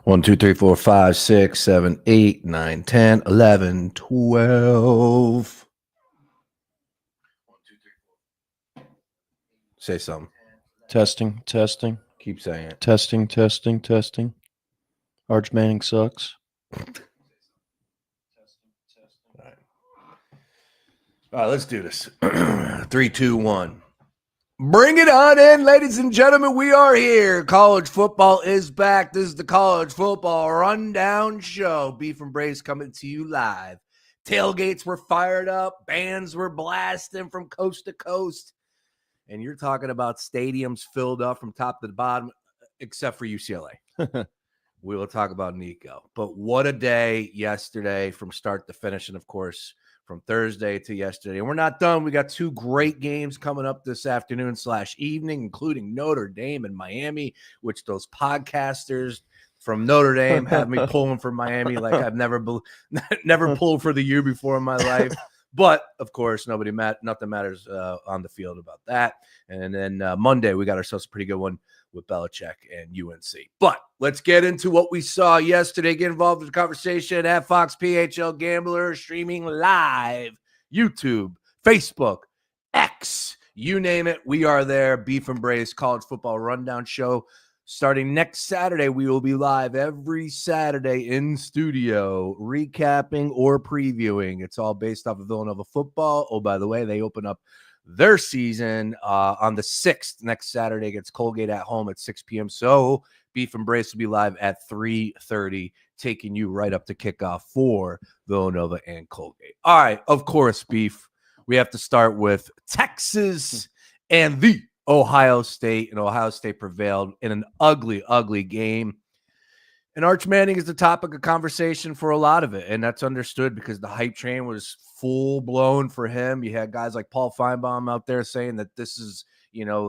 1, 2, 3, 4, 5, 6, 7, 8, 9, 10, 11, 12. Say something. Testing. Keep saying it. Testing. Arch Manning sucks. All right, let's do this. 3, 2, 1. Bring it on in, ladies and gentlemen. We are here. College football is back. This is the College Football Rundown Show. Beef and Brace coming to you live. Tailgates were fired up. Bands were blasting from coast to coast. And you're talking about stadiums filled up from top to the bottom, except for UCLA. We will talk about Nico. But what a day yesterday from start to finish. And, of course, from Thursday to yesterday. And we're not done. We got two great games coming up this afternoon/evening, including Notre Dame and Miami, which those podcasters from Notre Dame have me pulling for Miami like I've never pulled for the U before in my life. But, of course, nothing matters on the field about that. And then Monday, we got ourselves a pretty good one with Belichick and UNC. But let's get into what we saw yesterday. Get involved in the conversation at Fox PHL Gambler, streaming live, YouTube, Facebook, X, you name it. We are there. Beef and Brace College Football Rundown Show. Starting next Saturday, we will be live every Saturday in studio, recapping or previewing. It's all based off of Villanova football. Oh, by the way, they open up their season on the 6th next Saturday against Colgate at home at 6 p.m. So Beef and Brace will be live at 3:30, taking you right up to kickoff for Villanova and Colgate. All right, of course, Beef, we have to start with Texas and the Ohio State, and Ohio State prevailed in an ugly, ugly game. And Arch Manning is the topic of conversation for a lot of it, and that's understood because the hype train was full-blown for him. You had guys like Paul Feinbaum out there saying that this is,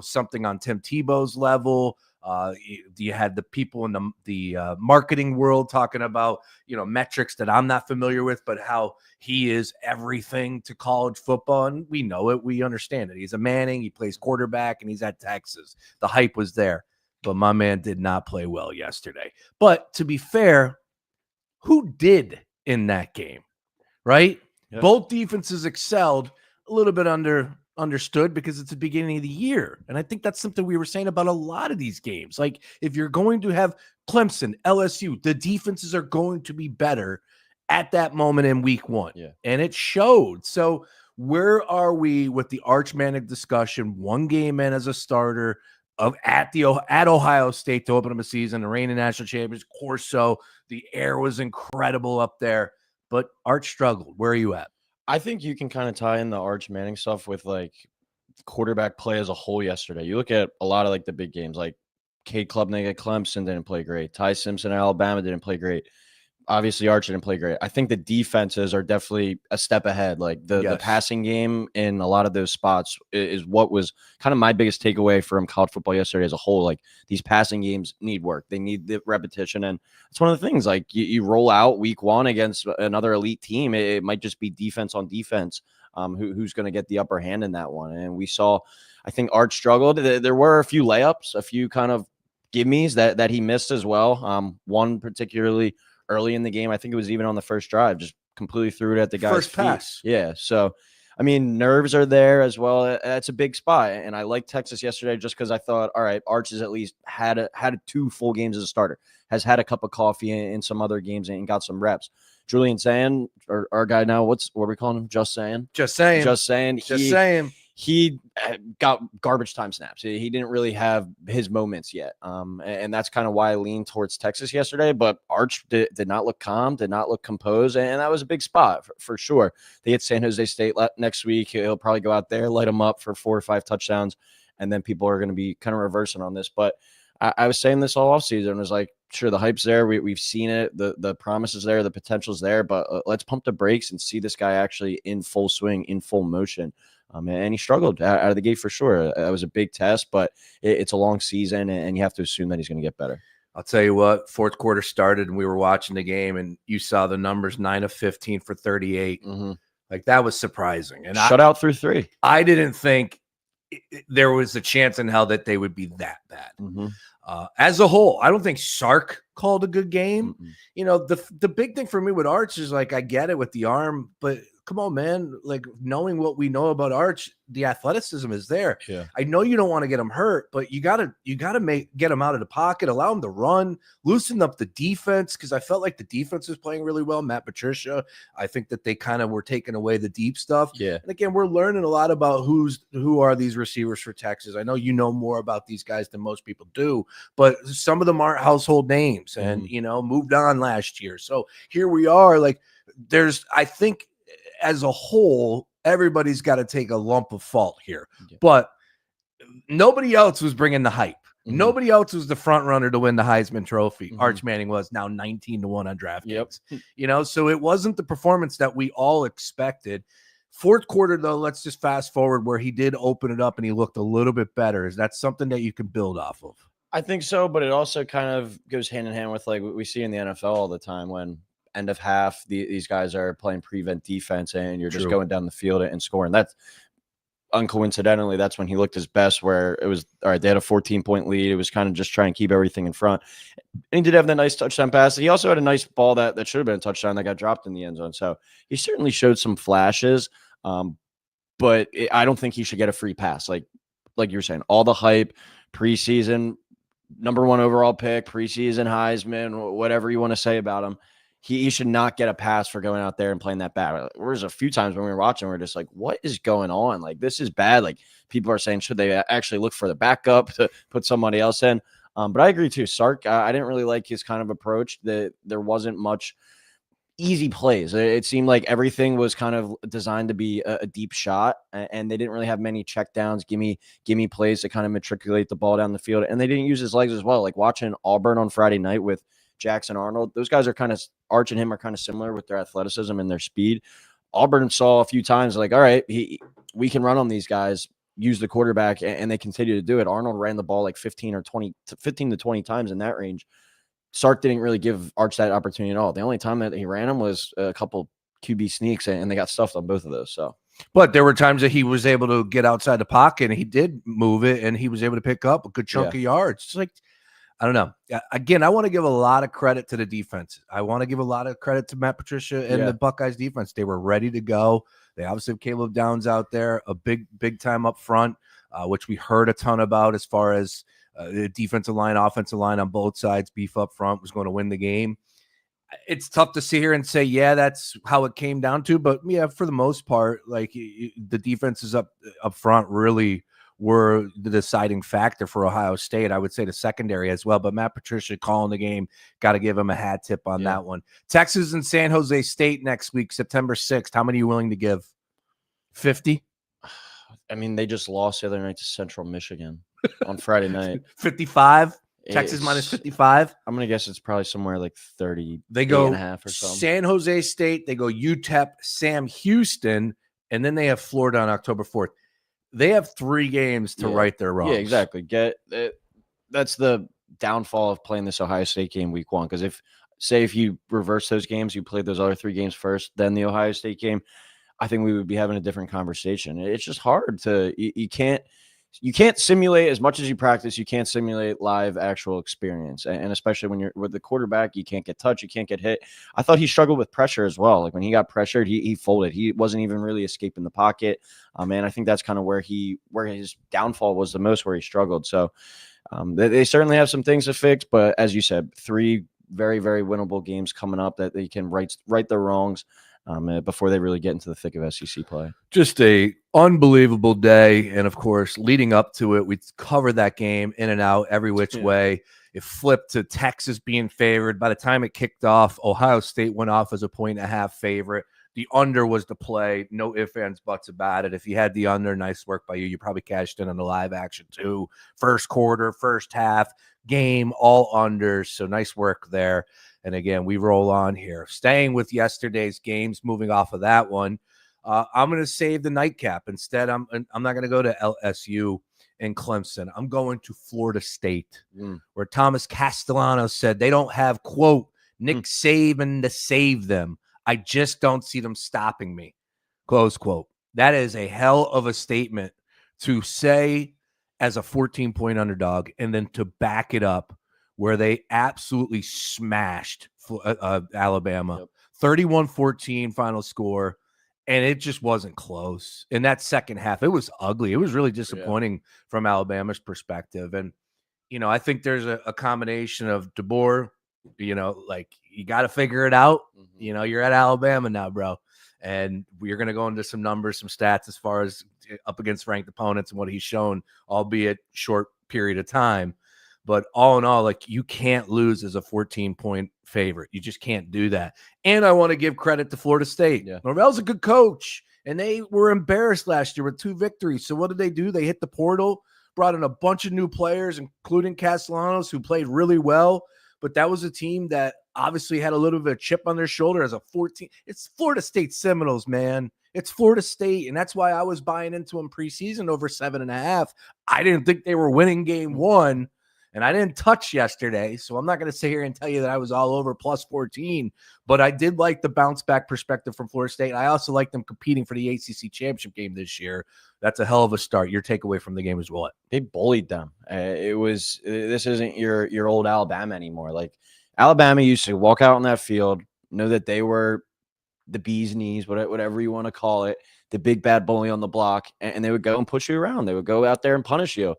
something on Tim Tebow's level. You had the people in the marketing world talking about, metrics that I'm not familiar with, but how he is everything to college football. And we know it. We understand it. He's a Manning. He plays quarterback, and he's at Texas. The hype was there. But my man did not play well yesterday. But to be fair, who did in that game, right? Yeah. Both defenses excelled, a little bit understood because it's the beginning of the year. And I think that's something we were saying about a lot of these games. Like, if you're going to have Clemson, LSU, the defenses are going to be better at that moment in week one. Yeah. And it showed. So where are we with the Arch Manning discussion? One game in as a starter at Ohio State to open up a season, the reigning national champions. Of course, so the air was incredible up there, but Arch struggled. Where are you at? I think you can kind of tie in the Arch Manning stuff with like quarterback play as a whole yesterday. You look at a lot of like the big games, like Cade Klubnik at Clemson didn't play great. Ty Simpson at Alabama didn't play great. Obviously, Arch didn't play great. I think the defenses are definitely a step ahead. Like the passing game in a lot of those spots is what was kind of my biggest takeaway from college football yesterday as a whole. Like, these passing games need work. They need the repetition. And it's one of the things, like you roll out week one against another elite team. It might just be defense on defense. Who's going to get the upper hand in that one. And we saw, I think Arch struggled. There were a few layups, a few kind of gimmies that he missed as well. One particularly early in the game, I think it was even on the first drive, just completely threw it at the guy's first pass. Feet. Yeah. So, I mean, nerves are there as well. That's a big spot. And I liked Texas yesterday just because I thought, all right, Arch has at least had 2 full games as a starter, has had a cup of coffee in some other games and got some reps. Julian Sayin, our guy now, what are we calling him? Just saying. He got garbage time snaps. He didn't really have his moments yet. And that's kind of why I leaned towards Texas yesterday. But Arch did not look calm, did not look composed. And that was a big spot for sure. They get San Jose State next week. He'll probably go out there, light them up for 4 or 5 touchdowns. And then people are going to be kind of reversing on this. But I was saying this all offseason. It was like, sure, the hype's there. We've seen it. The promise is there. The potential's there. But let's pump the brakes and see this guy actually in full swing, in full motion. And he struggled out of the gate for sure. That was a big test, but it's a long season, and you have to assume that he's going to get better. I'll tell you what, fourth quarter started, and we were watching the game, and you saw the numbers, 9 of 15 for 38. Mm-hmm. Like, that was surprising. And shutout through 3. I didn't think there was a chance in hell that they would be that bad. Mm-hmm. As a whole, I don't think Sark called a good game. Mm-mm. You know, the big thing for me with Arch is like, I get it with the arm, but come on, man. Like, knowing what we know about Arch, the athleticism is there. Yeah. I know you don't want to get him hurt, but you gotta get him out of the pocket, allow him to run, loosen up the defense, because I felt like the defense was playing really well. Matt Patricia, I think that they kind of were taking away the deep stuff. Yeah. And again, we're learning a lot about who are these receivers for Texas. I know you know more about these guys than most people do, but some of them aren't household names and, you know, moved on last year. So here we are. Like, I think as a whole, everybody's got to take a lump of fault here, but nobody else was bringing the hype. Mm-hmm. Nobody else was the front runner to win the Heisman Trophy. Mm-hmm. Arch Manning was now 19-1 on DraftKings. Yep. You know, so it wasn't the performance that we all expected. Fourth quarter, though, let's just fast forward where he did open it up and he looked a little bit better. Is that something that you can build off of? I think so, but it also kind of goes hand in hand with like what we see in the NFL all the time when end of half, these guys are playing prevent defense and you're just going down the field and scoring. That's uncoincidentally, that's when he looked his best, where it was, all right, they had a 14-point lead. It was kind of just trying to keep everything in front. And he did have that nice touchdown pass. He also had a nice ball that should have been a touchdown that got dropped in the end zone. So he certainly showed some flashes, but I don't think he should get a free pass. Like you were saying, all the hype, preseason, #1 overall pick, preseason Heisman, whatever you want to say about him. He should not get a pass for going out there and playing that bad. There's a few times when we were watching, we're just like, what is going on? Like, this is bad. Like, people are saying, should they actually look for the backup to put somebody else in? But I agree too. Sark, I didn't really like his kind of approach. That there wasn't much easy plays. It seemed like everything was kind of designed to be a deep shot, and they didn't really have many checkdowns, gimme plays to kind of matriculate the ball down the field. And they didn't use his legs as well. Like watching Auburn on Friday night with Jackson Arnold, those guys are kind of, Arch and him are kind of similar with their athleticism and their speed. Auburn saw a few times like, all right, we can run on these guys, use the quarterback, and they continue to do it. Arnold ran the ball like 15 to 20 times in that range. Sark didn't really give Arch that opportunity at all. The only time that he ran him was a couple QB sneaks, and they got stuffed on both of those. So, but there were times that he was able to get outside the pocket, and he did move it, and he was able to pick up a good chunk of yards. It's like, I don't know. Again, I want to give a lot of credit to the defense. I want to give a lot of credit to Matt Patricia and the Buckeyes defense. They were ready to go. They obviously have Caleb Downs out there, a big time up front, which we heard a ton about as far as the defensive line, offensive line on both sides, beef up front was going to win the game. It's tough to sit here and say, yeah, that's how it came down to. But, yeah, for the most part, like the defenses up front really were the deciding factor for Ohio State. I would say the secondary as well. But Matt Patricia calling the game, got to give him a hat tip on that one. Texas and San Jose State next week, September 6th. How many are you willing to give? 50? I mean, they just lost the other night to Central Michigan on Friday night. 55? Texas minus 55? I'm going to guess it's probably somewhere like 30. They go and a half or something. San Jose State, they go UTEP, Sam Houston, and then they have Florida on October 4th. They have 3 games to right their wrongs. Yeah, exactly. That's the downfall of playing this Ohio State game week 1. Because if you reverse those games, you played those other 3 games first, then the Ohio State game, I think we would be having a different conversation. It's just hard to you can't simulate as much as you practice. You can't simulate live actual experience. And especially when you're with the quarterback, you can't get touched, you can't get hit. I thought he struggled with pressure as well. Like when he got pressured, he folded. He wasn't even really escaping the pocket. And I think that's kind of where his downfall was the most, where he struggled. So they certainly have some things to fix. But as you said, 3 very, very winnable games coming up that they can right their wrongs before they really get into the thick of SEC play. Just a unbelievable day. And of course, leading up to it, we covered that game in and out every which way. It flipped to Texas being favored. By the time it kicked off, Ohio State went off as a 1.5 favorite. The under was the play. No ifs, ands, buts about it. If you had the under, nice work by you. You probably cashed in on the live action too. First quarter, first half, game, all unders. So nice work there. And again, we roll on here. Staying with yesterday's games, moving off of that one, I'm going to save the nightcap. Instead, I'm not going to go to LSU and Clemson. I'm going to Florida State, where Thomas Castellano said they don't have, quote, Nick Saban to save them. I just don't see them stopping me, close quote. That is a hell of a statement to say as a 14-point underdog and then to back it up where they absolutely smashed Alabama. Yep. 31-14 final score, and it just wasn't close. In that second half, it was ugly. It was really disappointing from Alabama's perspective. And, I think there's a combination of DeBoer, like you got to figure it out. Mm-hmm. You're at Alabama now, bro. And we're going to go into some numbers, some stats as far as up against ranked opponents and what he's shown, albeit short period of time. But all in all, like you can't lose as a 14-point favorite. You just can't do that. And I want to give credit to Florida State. Yeah. Norvell's a good coach, and they were embarrassed last year with 2 victories. So what did they do? They hit the portal, brought in a bunch of new players, including Castellanos, who played really well. But that was a team that obviously had a little bit of a chip on their shoulder as a 14. It's Florida State Seminoles, man. It's Florida State, and that's why I was buying into them preseason over 7.5. I didn't think they were winning game 1, and I didn't touch yesterday, so I'm not going to sit here and tell you that I was all over plus 14, but I did like the bounce-back perspective from Florida State. I also like them competing for the ACC championship game this year. That's a hell of a start. Your takeaway from the game is what? They bullied them. This isn't your old Alabama anymore. Like Alabama used to walk out on that field, know that they were the bee's knees, whatever you want to call it, the big bad bully on the block, and they would go and push you around. They would go out there and punish you.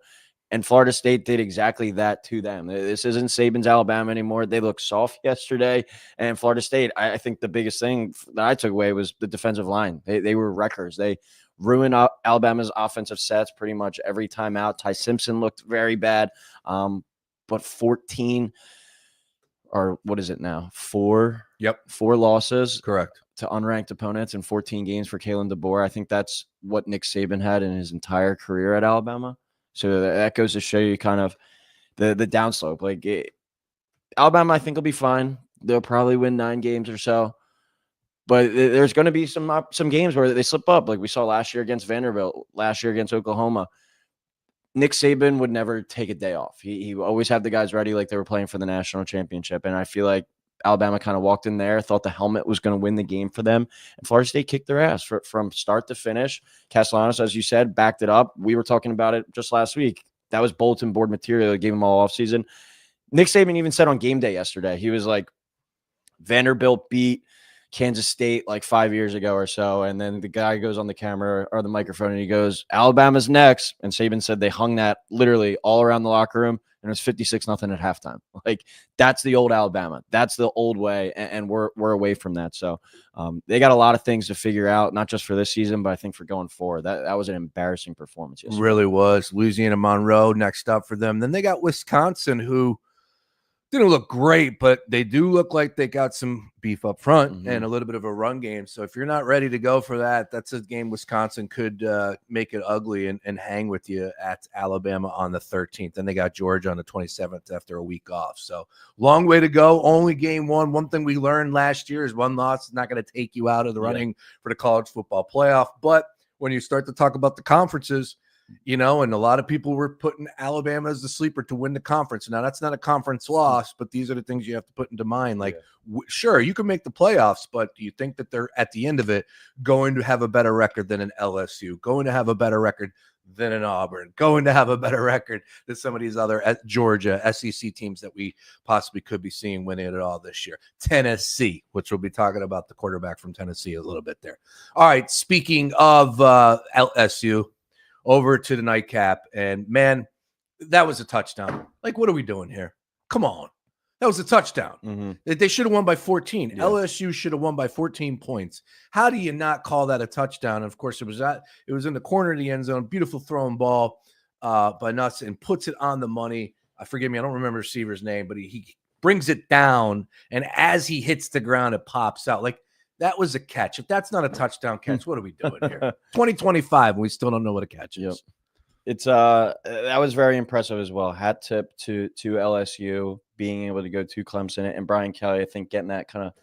And Florida State did exactly that to them. This isn't Saban's Alabama anymore. They looked soft yesterday. And Florida State, I think the biggest thing that I took away was the defensive line. They were wreckers. They ruined Alabama's offensive sets pretty much every time out. Ty Simpson looked very bad. But 14, or what is it now? 4 losses. Correct. To unranked opponents in 14 games for Kalen DeBoer. I think that's what Nick Saban had in his entire career at Alabama. So that goes to show you kind of the downslope. Like Alabama, I think will be fine. They'll probably win 9 games or so, but there's going to be some games where they slip up, like we saw last year against Vanderbilt, last year against Oklahoma. Nick Saban would never take a day off. He always had the guys ready like they were playing for the national championship, and I feel like Alabama kind of walked in there, thought the helmet was going to win the game for them, and Florida State kicked their ass from start to finish. Castellanos, as you said, backed it up. We were talking about it just last week. That was bulletin board material. They gave him all offseason. Nick Saban even said on game day yesterday, he was like, Vanderbilt beat Kansas State like 5 years ago or so, and then the guy goes on the camera or the microphone and he goes, Alabama's next, and Saban said they hung that literally all around the locker room, and it was 56-0 at halftime. Like that's the old Alabama. That's the old way, and we're away from that. So they got a lot of things to figure out, not just for this season, but I think for going forward. That was an embarrassing performance yesterday. Really was. Louisiana Monroe next up for them. Then they got Wisconsin, who didn't look great, but they do look like they got some beef up front and a little bit of a run game. So if you're not ready to go for that, that's a game Wisconsin could make it ugly and hang with you at Alabama on the 13th. Then they got Georgia on the 27th after a week off. So long way to go. Only game 1. One thing we learned last year is one loss is not going to take you out of the running for the college football playoff. But when you start to talk about the conferences, and a lot of people were putting Alabama as the sleeper to win the conference. Now, that's not a conference loss, but these are the things you have to put into mind. Like, sure, you can make the playoffs, but do you think that they're, at the end of it, going to have a better record than an LSU, going to have a better record than an Auburn, going to have a better record than some of these other Georgia, SEC teams that we possibly could be seeing winning it all this year? Tennessee, which we'll be talking about the quarterback from Tennessee a little bit there. All right, speaking of LSU, over to the nightcap, and man, that was a touchdown. Like, what are we doing here? Come on. That was a touchdown. They should have won by 14. Yeah. LSU should have won by 14 points. How do you not call that a touchdown? And of course, it was in the corner of the end zone. Beautiful throwing ball by Nuts, and puts it on the money. Forgive me, I don't remember the receiver's name, but he brings it down, and as he hits the ground, it pops out. Like, that was a catch. If that's not a touchdown catch, what are we doing here? 2025, and we still don't know what a catch is. Yep. It's that was very impressive as well. Hat tip to LSU being able to go to Clemson, and Brian Kelly, I think, getting that kind of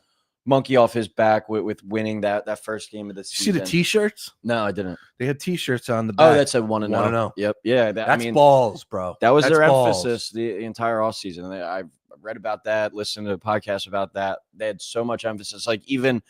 monkey off his back with winning that first game of the season. See the T-shirts? No, I didn't. They had T-shirts on the back. Oh, that's a 1-0. Yep. Yeah. That's balls, bro. That was that's their balls. emphasis the entire offseason. I've read about that, listened to a podcast about that. They had so much emphasis. Like, even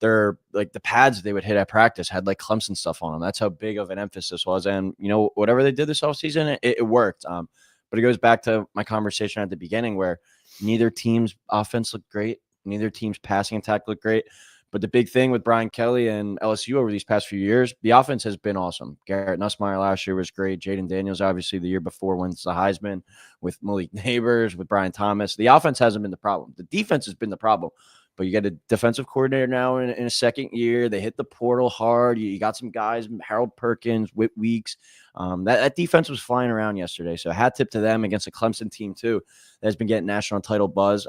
their like the pads they would hit at practice had like Clemson stuff on them. That's how big of an emphasis was. And whatever they did this offseason, it worked. But it goes back to my conversation at the beginning where neither team's offense looked great, neither team's passing attack looked great. But the big thing with Brian Kelly and LSU over these past few years, the offense has been awesome. Garrett Nussmeier last year was great. Jaden Daniels, obviously, the year before wins the Heisman with Malik Neighbors, with Brian Thomas. The offense hasn't been the problem. The defense has been the problem. But you got a defensive coordinator now in a second year. They hit the portal hard. You got some guys, Harold Perkins, Whit Weeks. That defense was flying around yesterday. So hat tip to them against a Clemson team, too, that's been getting national title buzz.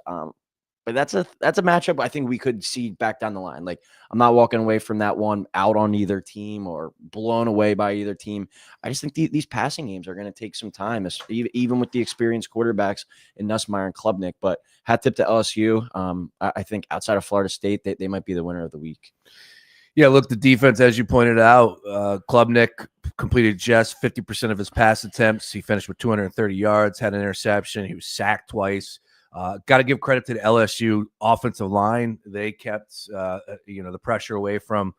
But that's a matchup I think we could see back down the line. Like, I'm not walking away from that one out on either team or blown away by either team. I just think these passing games are going to take some time, even with the experienced quarterbacks in Nussmeier and Klubnik. But hat tip to LSU. I think outside of Florida State, they might be the winner of the week. Yeah, look, the defense, as you pointed out, Klubnik completed just 50% of his pass attempts. He finished with 230 yards, had an interception. He was sacked twice. Got to give credit to the LSU offensive line. They kept, the pressure away from,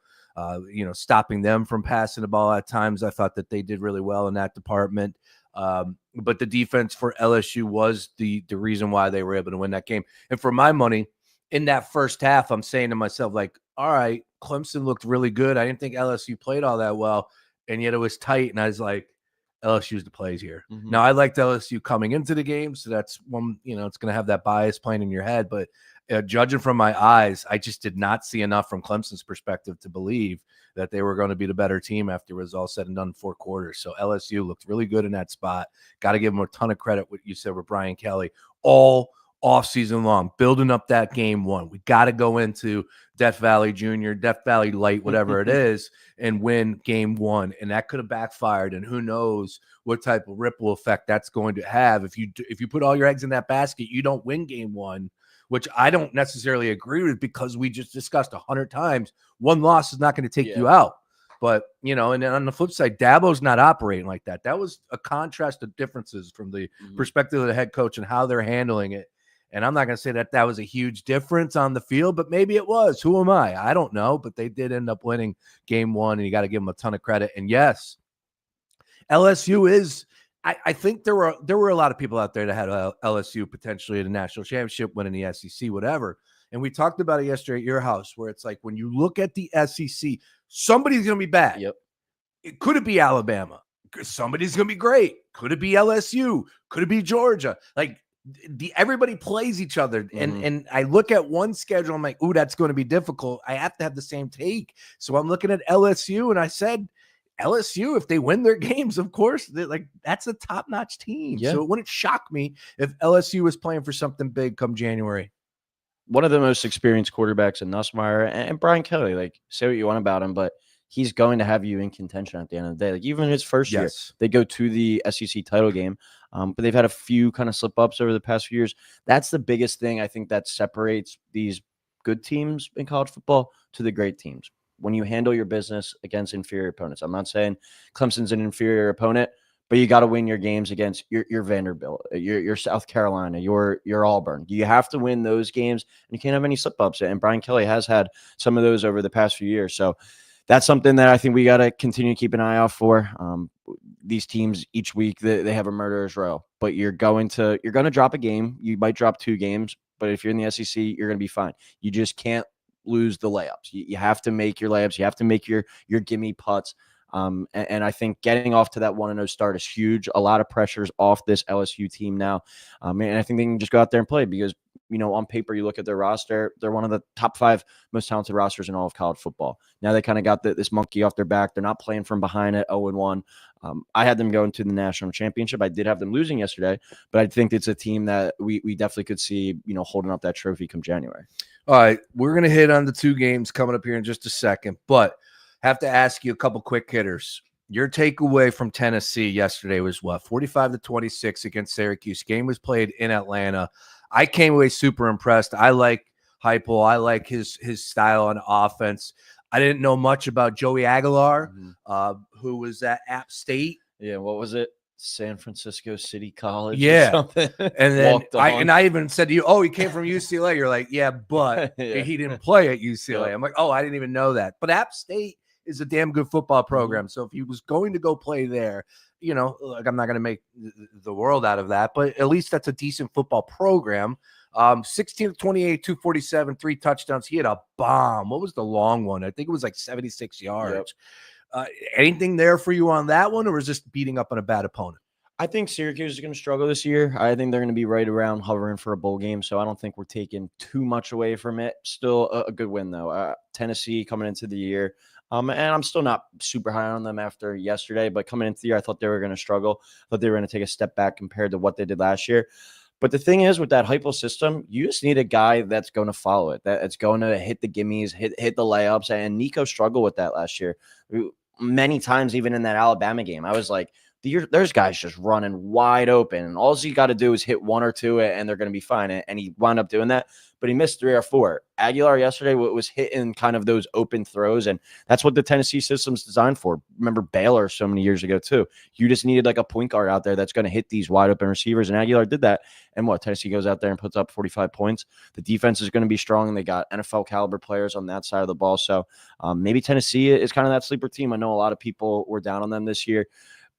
stopping them from passing the ball at times. I thought that they did really well in that department. But the defense for LSU was the reason why they were able to win that game. And for my money, in that first half, I'm saying to myself, like, all right, Clemson looked really good. I didn't think LSU played all that well, and yet it was tight. And I was like, LSU's the plays here. Mm-hmm. Now, I liked LSU coming into the game, so that's one, it's going to have that bias playing in your head. But judging from my eyes, I just did not see enough from Clemson's perspective to believe that they were going to be the better team after it was all said and done in 4 quarters. So LSU looked really good in that spot. Got to give them a ton of credit, what you said with Brian Kelly, all offseason long, building up that game one. We got to go into Death Valley Junior, Death Valley Light, whatever it is, and win game one. And that could have backfired. And who knows what type of ripple effect that's going to have. If you put all your eggs in that basket, you don't win game one, which I don't necessarily agree with, because we just discussed 100 times, one loss is not going to take you out. But, and then on the flip side, Dabo's not operating like that. That was a contrast of differences from the perspective of the head coach and how they're handling it. And I'm not going to say that was a huge difference on the field, but maybe it was. Who am I? I don't know. But they did end up winning game one, and you got to give them a ton of credit. And yes, LSU is. I think there were a lot of people out there that had LSU potentially in the national championship, winning the SEC, whatever. And we talked about it yesterday at your house, where it's like when you look at the SEC, somebody's going to be bad. Yep. Could it be Alabama? Somebody's going to be great. Could it be LSU? Could it be Georgia? Like, everybody plays each other, and I look at one schedule, I'm like, ooh, that's going to be difficult. I have to have the same take. So I'm looking at LSU, and I said, LSU, if they win their games, of course, that's a top-notch team. Yeah. So it wouldn't shock me if LSU was playing for something big come January. One of the most experienced quarterbacks in Nussmeier and Brian Kelly, like, say what you want about him, but he's going to have you in contention at the end of the day. Like, even in his first year, they go to the SEC title game. But they've had a few kind of slip-ups over the past few years. That's the biggest thing I think that separates these good teams in college football to the great teams. When you handle your business against inferior opponents. I'm not saying Clemson's an inferior opponent, but you got to win your games against your Vanderbilt, your South Carolina, your Auburn. You have to win those games, and you can't have any slip-ups. And Brian Kelly has had some of those over the past few years. So that's something that I think we got to continue to keep an eye out for. These teams each week, they have a murderer's row, but you're going to drop a game. You might drop 2 games, but if you're in the SEC, you're going to be fine. You just can't lose the layups. You have to make your layups. You have to make your gimme putts. And I think getting off to that 1-0 start is huge. A lot of pressures off this LSU team now. And I think they can just go out there and play because, on paper, you look at their roster, they're one of the top 5 most talented rosters in all of college football. Now they kind of got this monkey off their back. They're not playing from behind at 0-1. I had them going to the national championship. I did have them losing yesterday, but I think it's a team that we definitely could see, holding up that trophy come January. All right, we're going to hit on the 2 games coming up here in just a second, but have to ask you a couple quick hitters. Your takeaway from Tennessee yesterday was what? 45-26 against Syracuse. Game was played in Atlanta. I came away super impressed. I like Heupel. I like his style on offense. I didn't know much about Joey Aguilar, who was at App State. Yeah, what was it? San Francisco City College Yeah. or something. And then Walked on. I even said to you, oh, he came from UCLA. You're like, yeah, but Yeah. he didn't play at UCLA. Yep. I'm like, oh, I didn't even know that. But App State is a damn good football program. So if he was going to go play there, you know, like I'm not going to make the world out of that, but at least that's a decent football program. 16 to 28, 247, 3 touchdowns. He had a bomb. What was the long one? I think it was like 76 yards. Anything there for you on that one, or is this beating up on a bad opponent? I think Syracuse is going to struggle this year. I think they're going to be right around hovering for a bowl game, so I don't think we're taking too much away from it. Still a good win, though. Tennessee coming into the year, and I'm still not super high on them after yesterday, but coming into the year, I thought they were going to struggle. I thought they were going to take a step back compared to what they did last year. But the thing is, with that Heupel system, you just need a guy that's going to follow it, that's going to hit the gimmies, hit the layups, and Nico struggled with that last year. Many times, even in that Alabama game, I was like, there's guys just running wide open, and all you got to do is hit 1 or 2, and they're going to be fine. And he wound up doing that, but he missed 3 or 4. Aguilar yesterday was hitting kind of those open throws, and that's what the Tennessee system's designed for. Remember Baylor so many years ago too. You just needed like a point guard out there that's going to hit these wide open receivers, and Aguilar did that. And Tennessee goes out there and puts up 45 points. The defense is going to be strong, and they got NFL caliber players on that side of the ball. So maybe Tennessee is kind of that sleeper team. I know a lot of people were down on them this year,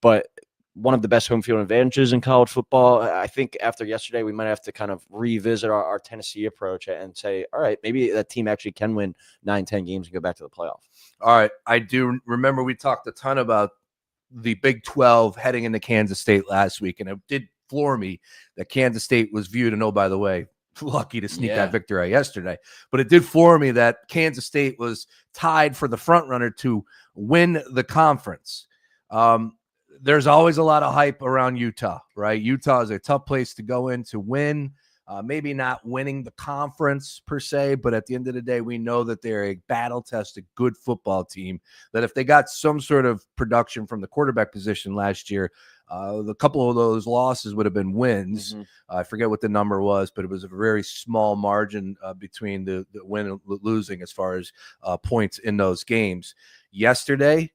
but one of the best home field advantages in college football. I think after yesterday, we might have to kind of revisit our Tennessee approach and say, all right, maybe that team actually can win 9-10 games and go back to the playoff. All right. I do remember we talked a ton about the Big 12 heading into Kansas State last week, and it did floor me that Kansas State was viewed, and oh, by the way, lucky to sneak that victory out yesterday. But it did floor me that Kansas State was tied for the front runner to win the conference. There's always a lot of hype around Utah, right? Utah is a tough place to go in to win. Maybe not winning the conference per se, but at the end of the day, we know that they're a battle-tested, good football team, that if they got some sort of production from the quarterback position last year, a couple of those losses would have been wins. I forget what the number was, but it was a very small margin between the win and losing as far as points in those games. Yesterday,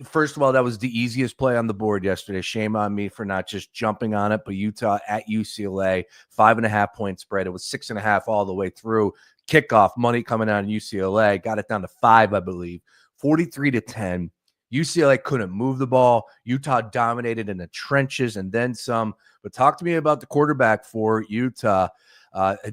first of all, that was the easiest play on the board yesterday. Shame on me for not just jumping on it, but Utah at UCLA, 5.5 point spread. It was 6.5 all the way through. Kickoff, money coming out of UCLA, got it down to 5, I believe, 43-10. UCLA couldn't move the ball. Utah dominated in the trenches and then some. But talk to me about the quarterback for Utah,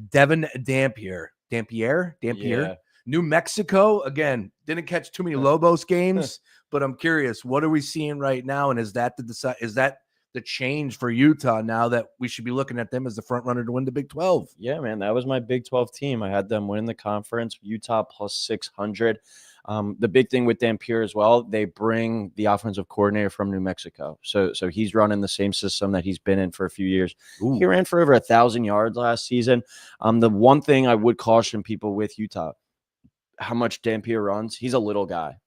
Devin Dampier. Yeah. New Mexico, again, didn't catch too many Lobos games, but I'm curious, what are we seeing right now? And is that the change for Utah now that we should be looking at them as the front runner to win the Big 12? Yeah, man, that was my Big 12 team. I had them winning the conference, Utah plus 600. The big thing with Dampier as well, they bring the offensive coordinator from New Mexico. So he's running the same system that he's been in for a few years. Ooh. He ran for over 1,000 yards last season. The one thing I would caution people with Utah, how much Dampier runs, he's a little guy.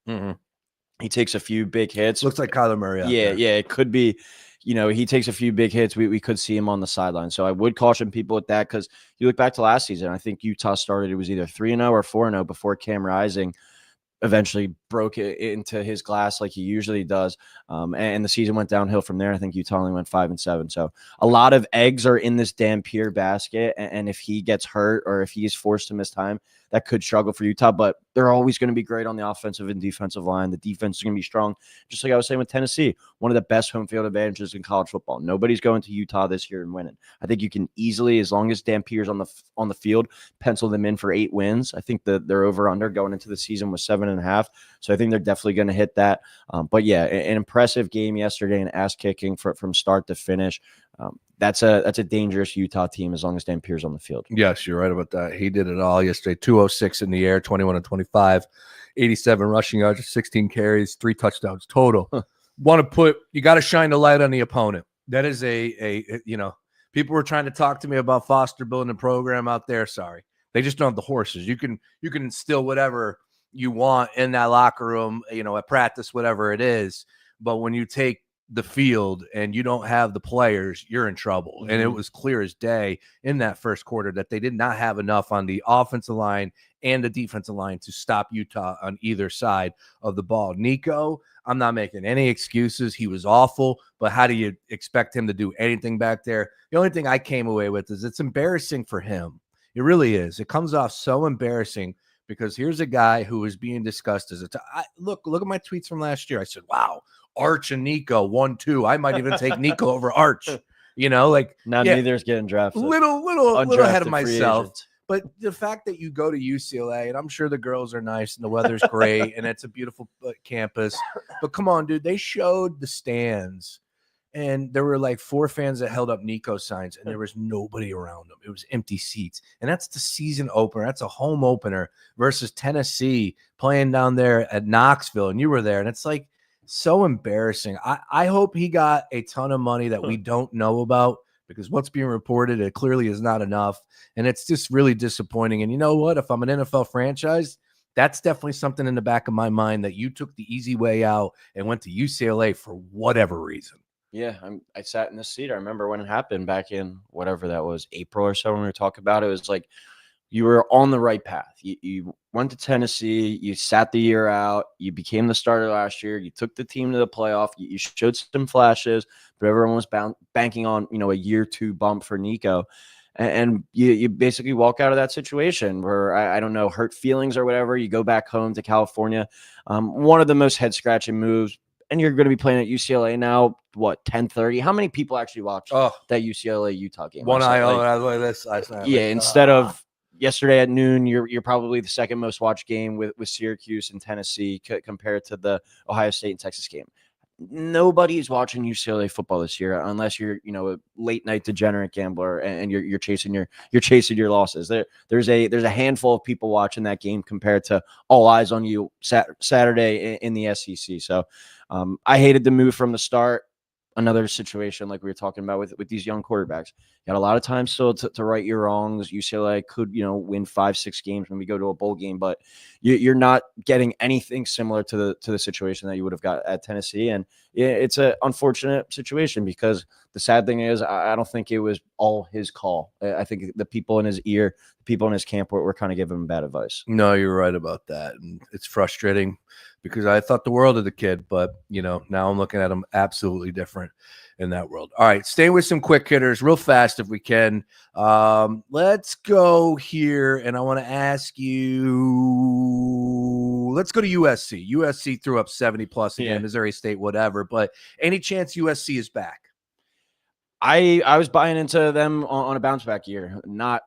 He takes a few big hits. Looks like Kyler Murray. Yeah, it could be. He takes a few big hits. We could see him on the sideline. So I would caution people with that because you look back to last season, I think Utah started, it was either 3-0 or 4-0 before Cam Rising eventually broke it into his glass like he usually does. And the season went downhill from there. I think Utah only went 5-7. So a lot of eggs are in this Dampier basket. And if he gets hurt or if he is forced to miss time, that could struggle for Utah, but they're always going to be great on the offensive and defensive line. The defense is going to be strong. Just like I was saying with Tennessee, one of the best home field advantages in college football. Nobody's going to Utah this year and winning. I think you can easily, as long as Dampier's on the field, pencil them in for 8 wins. I think their over-under going into the season was 7.5. So I think they're definitely going to hit that. But yeah, an impressive game yesterday, an ass-kicking from start to finish. That's a dangerous Utah team as long as Dampier's on the field. Yes, you're right about that. He did it all yesterday. 206 in the air, 21-25, 87 rushing yards, 16 carries, 3 touchdowns total. You got to shine the light on the opponent. That is people were trying to talk to me about Foster building a program out there. Sorry. They just don't have the horses. You can instill whatever you want in that locker room, at practice, whatever it is. But when you take the field and you don't have the players, you're in trouble. And it was clear as day in that first quarter that they did not have enough on the offensive line and the defensive line to stop Utah on either side of the ball. Nico, I'm not making any excuses. He was awful, but how do you expect him to do anything back there? The only thing I came away with is it's embarrassing for him. It really is. It comes off so embarrassing because here's a guy who is being discussed as look at my tweets from last year. I said, wow, Arch and Nico 1-2. I might even take Nico over Arch. Like now neither's getting drafted. Little ahead of myself. But the fact that you go to UCLA, and I'm sure the girls are nice and the weather's great and it's a beautiful campus. But come on, dude, they showed the stands. And there were like 4 fans that held up Nico signs, and there was nobody around them. It was empty seats. And that's the season opener. That's a home opener versus Tennessee playing down there at Knoxville. And you were there. And it's like so embarrassing. I hope he got a ton of money that we don't know about, because what's being reported, it clearly is not enough. And it's just really disappointing. And you know what? If I'm an NFL franchise, that's definitely something in the back of my mind, that you took the easy way out and went to UCLA for whatever reason. Yeah, I sat in this seat. I remember when it happened back in whatever that was, April or so, when we were talking about it. It was like you were on the right path. You went to Tennessee. You sat the year out. You became the starter last year. You took the team to the playoff. You showed some flashes, but everyone was banking on a year 2 bump for Nico. And you basically walk out of that situation where, I don't know, hurt feelings or whatever. You go back home to California. One of the most head-scratching moves. And you're going to be playing at UCLA now, 10:30? How many people actually watched that UCLA-Utah game? One eye on this. Instead of yesterday at noon, you're probably the second most watched game with Syracuse and Tennessee compared to the Ohio State and Texas game. Nobody's watching UCLA football this year unless you're a late night degenerate gambler and you're chasing your losses. There's a handful of people watching that game compared to all eyes on you Saturday in the SEC. So I hated the move from the start. Another situation like we were talking about with these young quarterbacks. You got a lot of time still to right your wrongs. UCLA could win 5-6 games when we go to a bowl game, but you're not getting anything similar to the situation that you would have got at Tennessee. And it's an unfortunate situation, because the sad thing is I don't think it was all his call. I think the people in his ear, the people in his camp were kind of giving him bad advice. No, you're right about that. And it's frustrating because I thought the world of the kid, but now I'm looking at him absolutely different in that world. All right, stay with some quick hitters real fast if we can. Let's go here, and I want to ask you, let's go to USC. USC threw up 70+ again, Missouri State, whatever, but any chance USC is back? I was buying into them on a bounce back year, not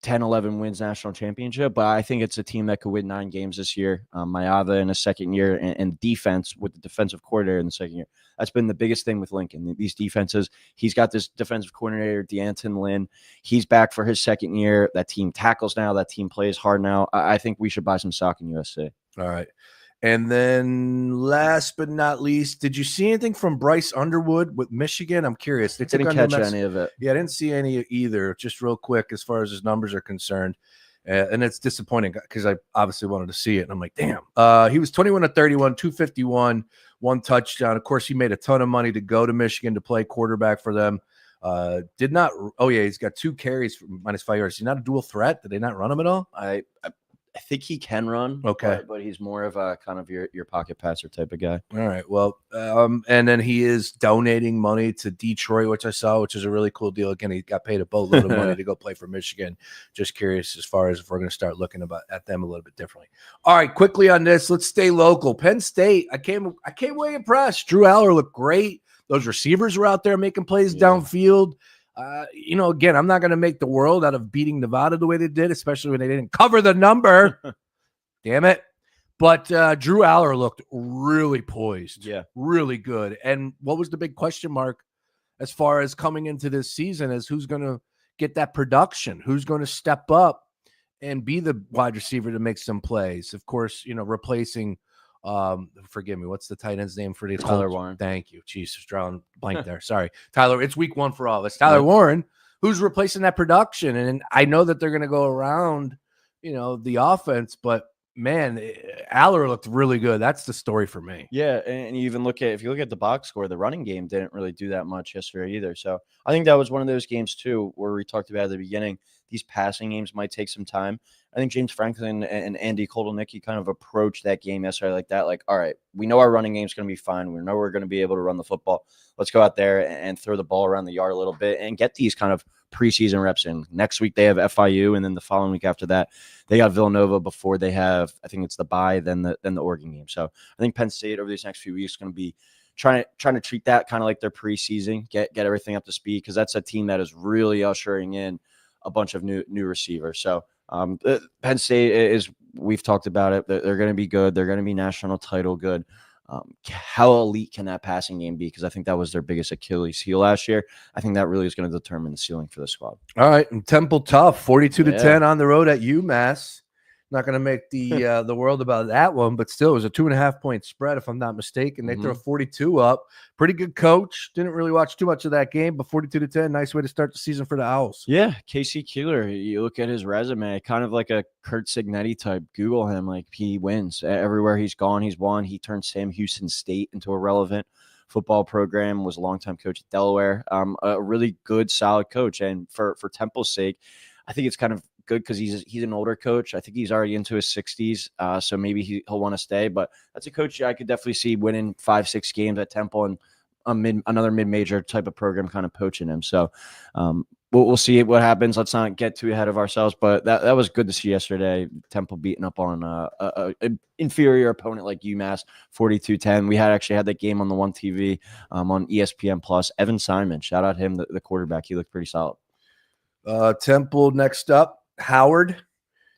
10-11 wins national championship, but I think it's a team that could win 9 games this year. Mayava in his second year, and defense with the defensive coordinator in the second year. That's been the biggest thing with Lincoln. These defenses, he's got this defensive coordinator, D'Anton Lynn. He's back for his second year. That team tackles now. That team plays hard now. I think we should buy some stock in USC. All right. And then last but not least, did you see anything from Bryce Underwood with Michigan? I'm curious. They didn't catch any of it. Yeah, I didn't see any either. Just real quick, as far as his numbers are concerned. And it's disappointing because I obviously wanted to see it. And I'm like, damn. He was 21 of 31, 251, 1 touchdown. Of course, he made a ton of money to go to Michigan to play quarterback for them. He's got 2 carries for -5 yards. He's not a dual threat. Did they not run him at all? I think he can run. Okay. But he's more of a kind of your pocket passer type of guy. All right. Well, and then he is donating money to Detroit, which I saw, which is a really cool deal. Again, he got paid a boatload of money to go play for Michigan. Just curious as far as if we're going to start looking at them a little bit differently. All right, quickly on this, let's stay local. Penn State, I came away impressed. Drew Aller looked great. Those receivers were out there making plays downfield. Again, I'm not going to make the world out of beating Nevada the way they did, especially when they didn't cover the number. Damn it. But Drew Aller looked really poised. Yeah. Really good. And what was the big question mark as far as coming into this season is who's going to get that production? Who's going to step up and be the wide receiver to make some plays? Of course, replacing forgive me, what's the tight end's name for the Tyler Warren. Thank you. Jesus, drawing blank there. Sorry. Tyler, it's week 1 for all of us. Tyler Warren, who's replacing that production. And I know that they're going to go around, the offense, but man, Aller looked really good. That's the story for me. Yeah, and you even if you look at the box score, the running game didn't really do that much yesterday either. So I think that was one of those games too where we talked about at the beginning. These passing games might take some time. I think James Franklin and Andy Kotelnicki kind of approached that game yesterday like that. Like, all right, we know our running game's going to be fine. We know we're going to be able to run the football. Let's go out there and throw the ball around the yard a little bit and get these kind of preseason reps in. Next week they have FIU, and then the following week after that they got Villanova before they have, I think it's the bye, then the Oregon game. So I think Penn State over these next few weeks is going to be trying to treat that kind of like their preseason, get everything up to speed, because that's a team that is really ushering in a bunch of new receivers. So Penn State is, we've talked about it, they're going to be good. They're going to be national title good. How elite can that passing game be? Because I think that was their biggest Achilles heel last year. I think that really is going to determine the ceiling for the squad. All right, and Temple tough, 42-10 on the road at UMass. Not going to make the world about that one, but still, it was a 2.5-point spread, if I'm not mistaken. They throw 42 up. Pretty good coach. Didn't really watch too much of that game, but 42-10, nice way to start the season for the Owls. Yeah, Casey Keeler. You look at his resume, kind of like a Kurt Signetti type. Google him, like he wins everywhere he's gone. He's won. He turned Sam Houston State into a relevant football program. Was a longtime coach at Delaware. A really good, solid coach. And for Temple's sake, I think it's kind of good because he's an older coach. I think he's already into his 60s, so maybe he'll want to stay. But that's a coach I could definitely see winning 5-6 games at Temple and another mid-major type of program kind of poaching him. So we'll see what happens. Let's not get too ahead of ourselves. But that was good to see yesterday. Temple beating up on an inferior opponent like UMass, 42-10. We actually had that game on the One TV on ESPN Plus. Evan Simon, shout out him, the quarterback. He looked pretty solid. Temple next up. Howard,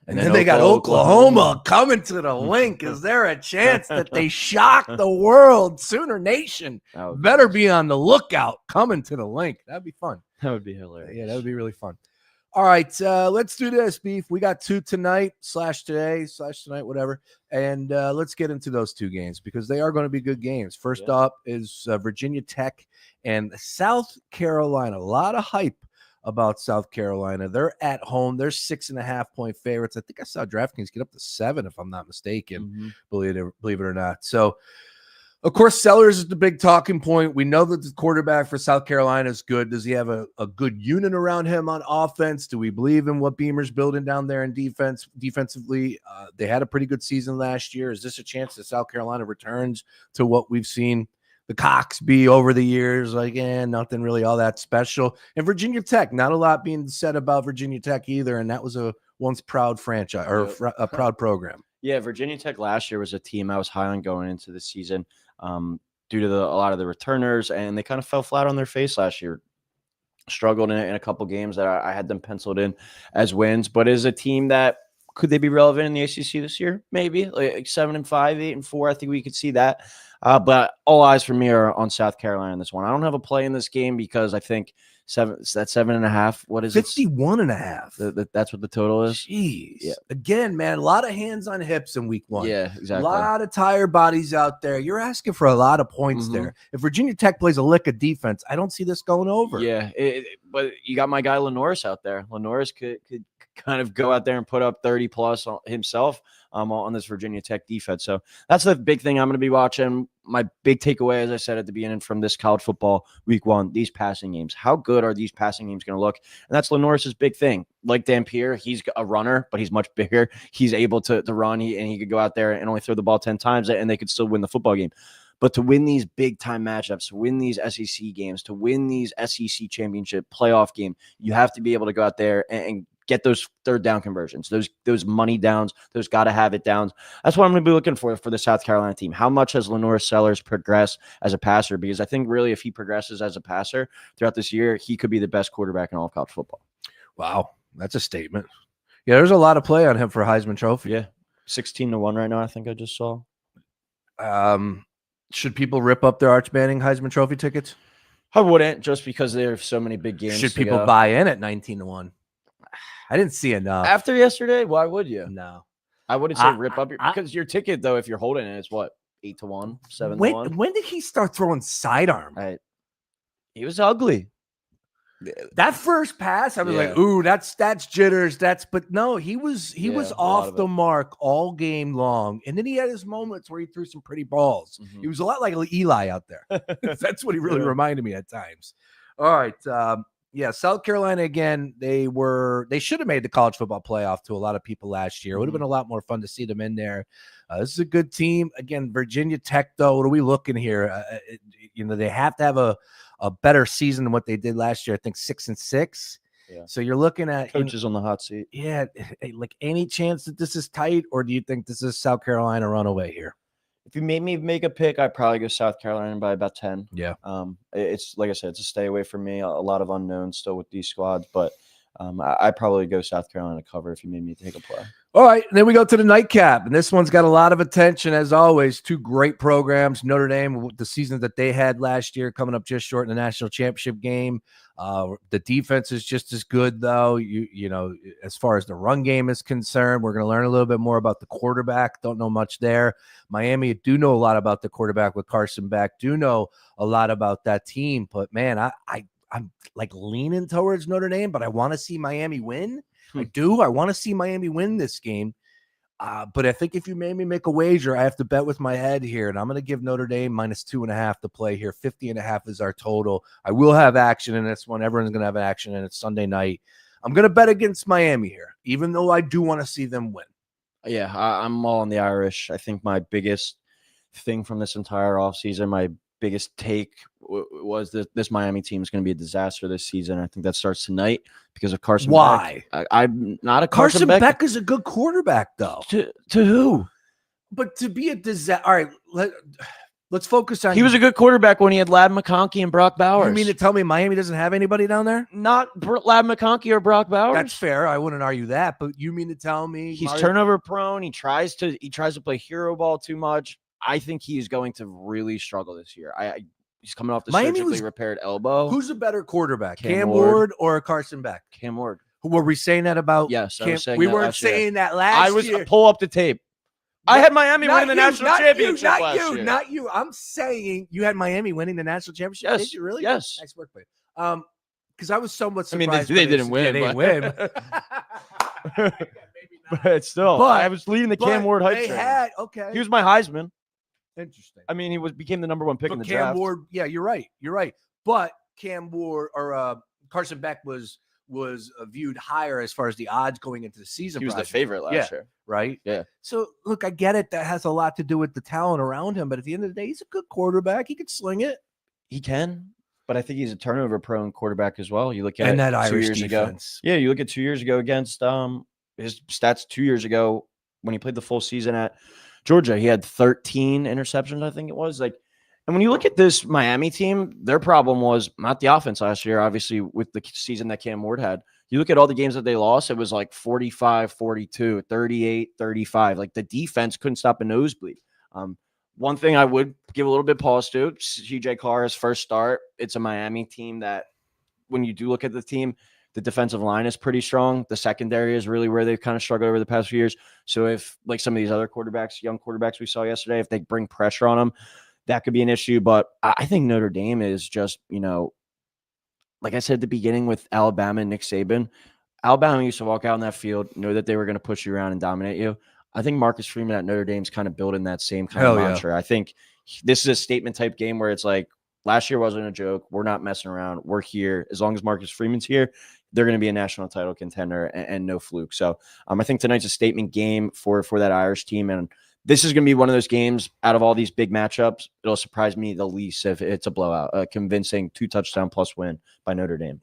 and then they got Oklahoma coming to the link. Is there a chance that they shock the world? Sooner Nation better be on the lookout coming to the link. That'd be fun. That would be hilarious. Yeah, that would be really fun. All right, let's do this, Beef. We got 2 tonight /tonight, whatever. And let's get into those 2 games because they are going to be good games. First up is Virginia Tech and South Carolina. A lot of hype about South Carolina. They're at home. They're 6.5-point favorites. I think I saw DraftKings get up to 7, if I'm not mistaken, believe it or not. So, of course, Sellers is the big talking point. We know that the quarterback for South Carolina is good. Does he have a good unit around him on offense? Do we believe in what Beamer's building down there in defensively? They had a pretty good season last year. Is this a chance that South Carolina returns to what we've seen the Cox be over the years? Like, nothing really all that special. And Virginia Tech, not a lot being said about Virginia Tech either. And that was a once proud franchise or a proud program. Yeah, Virginia Tech last year was a team I was high on going into the season due to a lot of the returners, and they kind of fell flat on their face last year. Struggled in a couple games that I had them penciled in as wins, but is a team that could they be relevant in the ACC this year? Maybe like 7-5, 8-4. I think we could see that. But all eyes for me are on South Carolina in this one. I don't have a play in this game because I think 7.5. What is 51.5? That's what the total is. Jeez. Yeah. Again, man, a lot of hands on hips in week 1. Yeah, exactly. A lot of tired bodies out there. You're asking for a lot of points there. If Virginia Tech plays a lick of defense, I don't see this going over. Yeah, but you got my guy Lenoris out there. Lenoris could kind of go out there and put up 30 plus himself on this Virginia Tech defense. So that's the big thing I'm going to be watching. My big takeaway, as I said at the beginning from this college football week 1, these passing games. How good are these passing games going to look? And that's Lenoris's big thing. Like Dampier, he's a runner, but he's much bigger. He's able to run, and he could go out there and only throw the ball 10 times, and they could still win the football game. But to win these big-time matchups, to win these SEC games, to win these SEC championship playoff game, you have to be able to go out there and get those third down conversions, those money downs, those got to have it downs. That's what I'm going to be looking for the South Carolina team. How much has Lenoris Sellers progressed as a passer? Because I think really if he progresses as a passer throughout this year, he could be the best quarterback in all of college football. Wow, that's a statement. Yeah, there's a lot of play on him for Heisman Trophy. Yeah, 16-1 right now, I think I just saw. Should people rip up their Arch Manning Heisman Trophy tickets? I wouldn't, just because there are so many big games. Should people buy in at 19-1? I didn't see enough. After yesterday, why would you? No. I wouldn't say rip up because your ticket, though, if you're holding it, it's what, 8-1, 7-1? When did he start throwing sidearm? He was ugly. That first pass, I was Yeah. like, "Ooh, that's jitters." But no, he was Yeah, a lot off of the it. mark all game long, and then he had his moments where he threw some pretty balls. He was a lot like Eli out there. That's what he really reminded me at times. All right, yeah, South Carolina again. They should have made the college football playoff to a lot of people last year. It would have been a lot more fun to see them in there. This is a good team. Again, Virginia Tech, though. What are we looking here? They have to have a better season than what they did last year. I think 6-6. Yeah. So you're looking at coaches on the hot seat. Yeah, like any chance that this is tight, or do you think this is South Carolina runaway here? If you made me make a pick, I'd probably go South Carolina by about 10. Yeah. It's like I said, it's a stay away from me. A lot of unknowns still with these squads, but I'd probably go South Carolina to cover if you made me take a play. All right, then we go to the nightcap, and this one's got a lot of attention, as always. Two great programs. Notre Dame, the season that they had last year, coming up just short in the national championship game. The defense is just as good, though. You know, as far as the run game is concerned, we're going to learn a little bit more about the quarterback. Don't know much there. Miami do know a lot about the quarterback with Carson Beck. Do know a lot about that team, but man, I'm like leaning towards Notre Dame, but I want to see Miami win. I do. I want to see Miami win this game. But I think if you made me make a wager, I have to bet with my head here, and I'm going to give Notre Dame -2.5 to play here. 50.5 is our total. I will have action in this one. Everyone's going to have action, and it's Sunday night. I'm going to bet against Miami here, even though I do want to see them win. Yeah, I'm all on the Irish. I think my biggest thing from this entire offseason, my biggest take was that this Miami team is going to be a disaster this season. I think that starts tonight because of Carson Why? Beck. I'm not a Carson Beck is a good quarterback, though. To who? But to be a disaster. All right, let's focus on. He was a good quarterback when he had Ladd McConkey and Brock Bowers. You mean to tell me Miami doesn't have anybody down there? Not Ladd McConkey or Brock Bowers. That's fair. I wouldn't argue that. But you mean to tell me he's turnover prone? He tries to play hero ball too much. I think he's going to really struggle this year. He's coming off the surgically repaired elbow. Who's a better quarterback, Cam Ward or Carson Beck? Cam Ward. Were we saying that about? Yes, we weren't saying that last year. Pull up the tape. I had Miami winning the national championship last year. Not you. I'm saying you had Miami winning the national championship. Yes. Did you really? Yes. Nice work, buddy. Because I was somewhat surprised. I mean, they didn't win. They didn't win. But still, I was leading the Cam Ward hype train. Okay. He was my Heisman. Interesting. I mean, he became the number one pick in the draft. Cam Ward, yeah, you're right. But Cam Ward or Carson Beck was viewed higher as far as the odds going into the season. He was the favorite last year, right? Yeah. So look, I get it. That has a lot to do with the talent around him. But at the end of the day, he's a good quarterback. He could sling it. He can. But I think he's a turnover prone quarterback as well. You look at that 2 Irish years defense. ago. Yeah, you look at 2 years ago against his stats 2 years ago when he played the full season at Georgia. He had 13 interceptions, I think it was. And when you look at this Miami team, their problem was not the offense last year, obviously, with the season that Cam Ward had. You look at all the games that they lost, it was like 45-42, 38-35. Like the defense couldn't stop a nosebleed. One thing I would give a little bit pause to, CJ Carr's first start, it's a Miami team that when you do look at the team, the defensive line is pretty strong. The secondary is really where they've kind of struggled over the past few years. So if like some of these other quarterbacks, young quarterbacks we saw yesterday, if they bring pressure on them, that could be an issue. But I think Notre Dame is just, like I said at the beginning with Alabama and Nick Saban, Alabama used to walk out in that field, know that they were going to push you around and dominate you. I think Marcus Freeman at Notre Dame's kind of building that same kind of mantra. I think this is a statement type game where it's like, last year wasn't a joke. We're not messing around. We're here. As long as Marcus Freeman's here, they're going to be a national title contender and no fluke. So I think tonight's a statement game for that Irish team. And this is going to be one of those games out of all these big matchups. It'll surprise me the least if it's a blowout, a convincing 2-touchdown plus win by Notre Dame.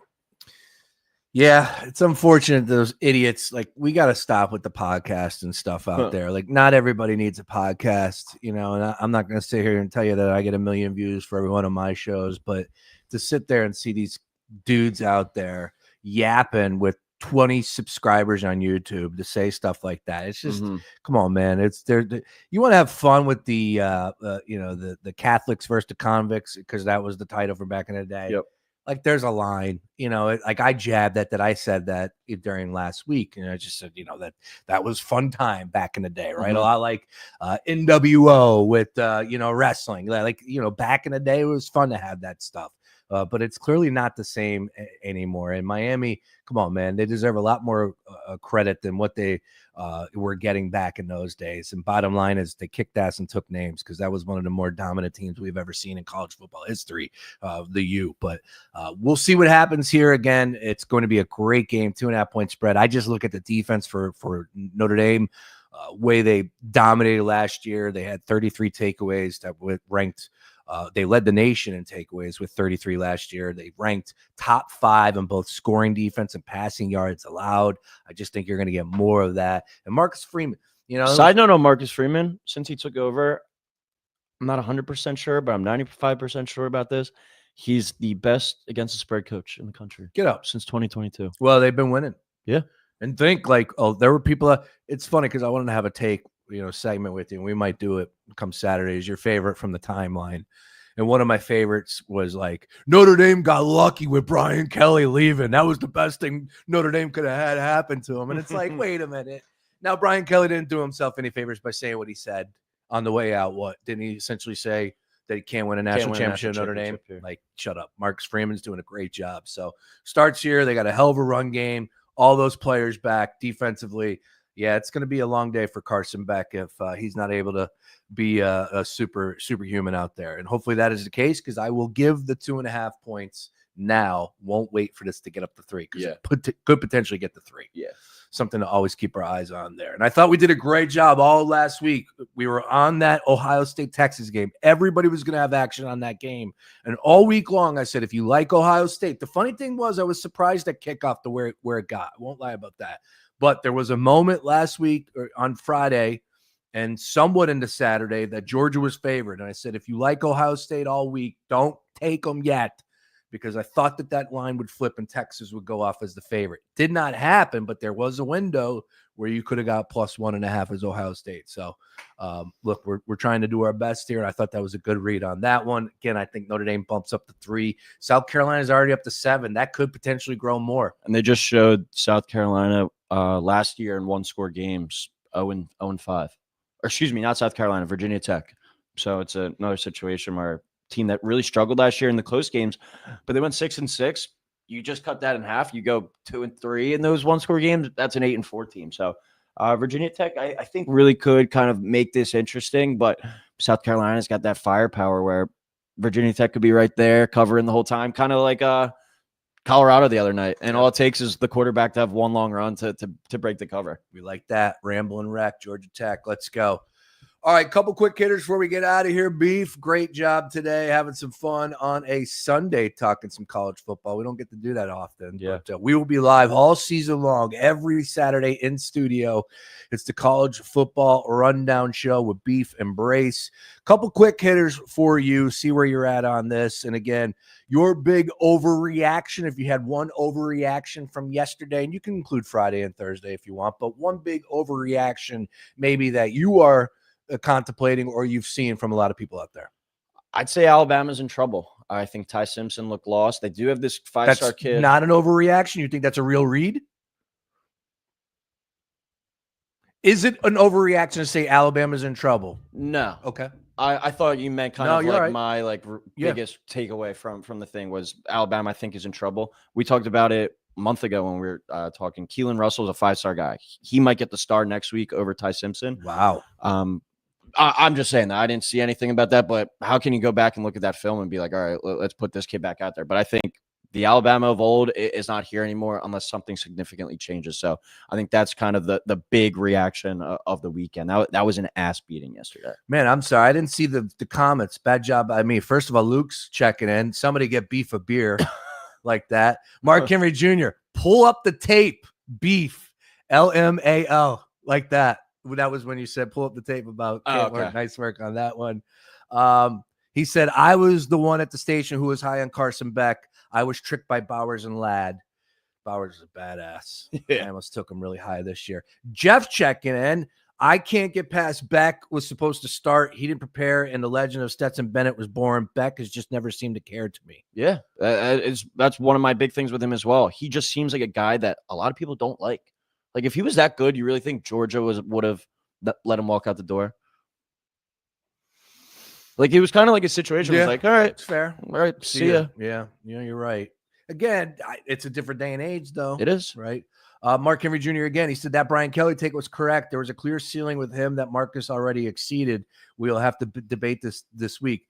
Yeah, it's unfortunate those idiots. Like, we got to stop with the podcast and stuff out there. Like, not everybody needs a podcast, and I'm not going to sit here and tell you that I get 1 million views for every one of my shows, but to sit there and see these dudes out there yapping with 20 subscribers on YouTube to say stuff like that, it's just come on, man. It's there. You want to have fun with the the Catholics versus the convicts, because that was the title from back in the day. Yep. Like, there's a line, like I jabbed that I said that during last week. And I just said, that was fun time back in the day, right? A lot like NWO with, wrestling. Like, back in the day, it was fun to have that stuff. but it's clearly not the same anymore. And Miami, come on, man, they deserve a lot more credit than what they were getting back in those days. And bottom line is they kicked ass and took names, because that was one of the more dominant teams we've ever seen in college football history, the U. But we'll see what happens here. Again, it's going to be a great game, 2.5-point spread. I just look at the defense for Notre Dame. Way they dominated last year. They had 33 takeaways that were ranked. They led the nation in takeaways with 33 last year. They ranked top 5 in both scoring defense and passing yards allowed. I just think you're going to get more of that. And Marcus Freeman, Side note on Marcus Freeman, since he took over, I'm not 100% sure, but I'm 95% sure about this. He's the best against the spread coach in the country. Get up. Since 2022. Well, they've been winning. Yeah. And think there were people. It's funny because I wanted to have a take, segment with you, and we might do it come Saturday. Is your favorite from the timeline? And one of my favorites was like, Notre Dame got lucky with Brian Kelly leaving. That was the best thing Notre Dame could have had happen to him. And it's like, wait a minute. Now, Brian Kelly didn't do himself any favors by saying what he said on the way out. What didn't he essentially say? That he can't win a national championship at Notre Dame? Here. Like, shut up. Marcus Freeman's doing a great job. So starts here. They got a hell of a run game. All those players back defensively. Yeah, it's going to be a long day for Carson Beck if he's not able to be a superhuman out there. And hopefully that is the case, because I will give the 2.5 points now. Won't wait for this to get up to 3, because it could potentially get to 3. Yeah. Something to always keep our eyes on there. And I thought we did a great job all last week. We were on that Ohio State-Texas game. Everybody was going to have action on that game. And all week long, I said, if you like Ohio State, the funny thing was I was surprised at kickoff to where it got. I won't lie about that. But there was a moment last week or on Friday and somewhat into Saturday that Georgia was favored. And I said, if you like Ohio State all week, don't take them yet, because I thought that line would flip and Texas would go off as the favorite. Did not happen, but there was a window where you could have got +1.5 as Ohio State. So, look, we're trying to do our best here, and I thought that was a good read on that one. Again, I think Notre Dame bumps up to 3. South Carolina is already up to 7. That could potentially grow more. And they just showed South Carolina last year in one-score games 0-5. Or excuse me, not South Carolina, Virginia Tech. So it's another situation where team that really struggled last year in the close games, but they went 6-6. You just cut that in half. You go 2-3 in those one-score games. That's an 8-4 team. So Virginia Tech, I think, really could kind of make this interesting, but South Carolina's got that firepower where Virginia Tech could be right there covering the whole time, kind of like Colorado the other night. And all it takes is the quarterback to have one long run to break the cover. We like that. Ramble and wreck, Georgia Tech. Let's go. All right, couple quick hitters before we get out of here. Beef, great job today, having some fun on a Sunday talking some college football. We don't get to do that often. Yeah. But we will be live all season long, every Saturday in studio. It's the College Football Rundown Show with Beef and Brace. Couple quick hitters for you, see where you're at on this. And again, your big overreaction, if you had one overreaction from yesterday, and you can include Friday and Thursday if you want, but one big overreaction maybe that you are contemplating or you've seen from a lot of people out there. I'd say Alabama's in trouble. I think Ty Simpson looked lost. They do have this 5-star kid. Not an overreaction. You think that's a real read? Is it an overreaction to say Alabama's in trouble? No. Okay. I thought you meant kind of like right. my biggest takeaway from the thing was Alabama, I think, is in trouble. We talked about it a month ago when we were talking. Keelan Russell's a 5-star guy. He might get the star next week over Ty Simpson. Wow. I'm just saying that I didn't see anything about that, but how can you go back and look at that film and be like, all right, let's put this kid back out there? But I think the Alabama of old is not here anymore unless something significantly changes. So I think that's kind of the big reaction of the weekend. That was an ass beating yesterday. Man, I'm sorry. I didn't see the comments. Bad job by me. First of all, Luke's checking in. Somebody get Beef a beer like that. Mark Henry Jr., pull up the tape. Beef, LMAL, like that. That was when you said pull up the tape about okay. Nice work on that one. He said, I was the one at the station who was high on Carson Beck. I was tricked by Bowers and Ladd. Bowers is a badass. Yeah. I almost took him really high this year. Jeff checking in. I can't get past Beck was supposed to start. He didn't prepare, and the legend of Stetson Bennett was born. Beck has just never seemed to care to me. Yeah, that's one of my big things with him as well. He just seems like a guy that a lot of people don't like. Like, if he was that good, you really think Georgia would have let him walk out the door? Like it was kind of like a situation. It was like, all right, it's fair. all right, see ya. Yeah, you're right. Again, it's a different day and age, though. It is. Right. Mark Henry Jr. again, he said that Brian Kelly take was correct. There was a clear ceiling with him that Marcus already exceeded. We'll have to debate this week.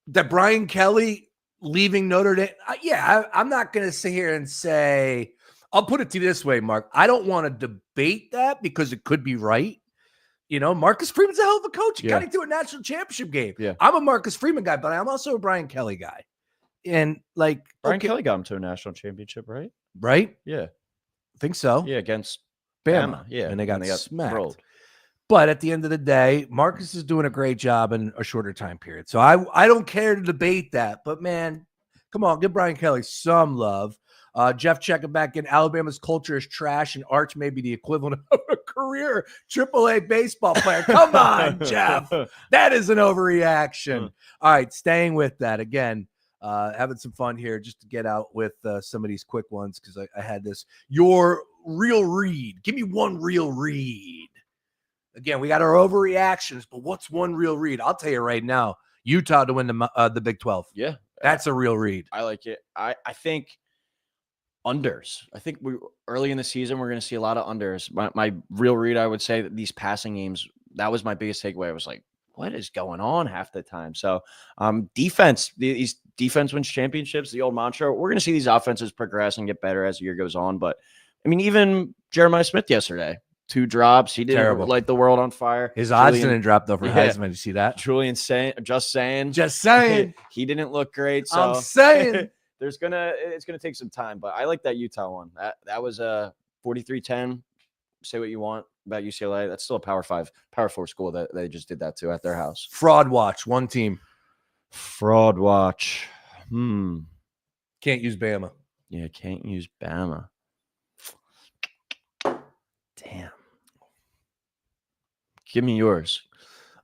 That Brian Kelly leaving Notre Dame, I'm not going to sit here and say, I'll put it to you this way, Mark. I don't want to debate that because it could be right. You know, Marcus Freeman's a hell of a coach. He got into a national championship game. Yeah. I'm a Marcus Freeman guy, but I'm also a Brian Kelly guy. And like Brian Kelly got him to a national championship, right? Right? Yeah. I think so. Yeah, against Bama. Yeah. And they got smacked. Rolled. But at the end of the day, Marcus is doing a great job in a shorter time period. So I don't care to debate that. But, man, come on, give Brian Kelly some love. Jeff checking back in. Alabama's culture is trash, and Arch may be the equivalent of a career AAA baseball player. Come on, Jeff. That is an overreaction. All right, staying with that. Again, having some fun here just to get out with some of these quick ones because I had this. Your real read. Give me one real read. Again, we got our overreactions, but what's one real read? I'll tell you right now, Utah to win the Big 12. Yeah. That's a real read. I like it. I think unders. I think early in the season, we're going to see a lot of unders. My real read, I would say that these passing games, that was my biggest takeaway. I was like, what is going on half the time? So defense, these defense wins championships, the old mantra. We're going to see these offenses progress and get better as the year goes on. But, I mean, even Jeremiah Smith yesterday, 2 drops. He didn't light the world on fire. His odds didn't drop, though, for Heisman. Did you see that? Julian saying, just saying. He didn't look great. So I'm saying. it's gonna take some time, but I like that Utah one. That was a 43-10. Say what you want about UCLA. That's still a Power 4 school that they just did that to at their house. Fraud watch, one team. Fraud watch. Can't use Bama. Yeah, can't use Bama. Damn. Give me yours.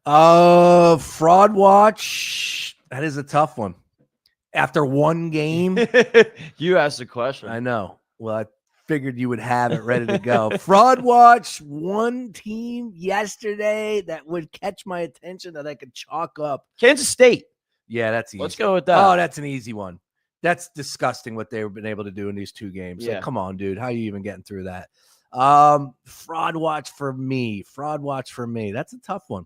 Fraud watch. That is a tough one. After one game, you asked the question. I know. Well, I figured you would have it ready to go. Fraud watch, one team yesterday that would catch my attention that I could chalk up. Kansas State. Yeah, that's easy. Let's go with that. Oh, that's an easy one. That's disgusting what they've been able to do in these 2 games. Yeah. Like, come on, dude. How are you even getting through that? Fraud watch for me. That's a tough one.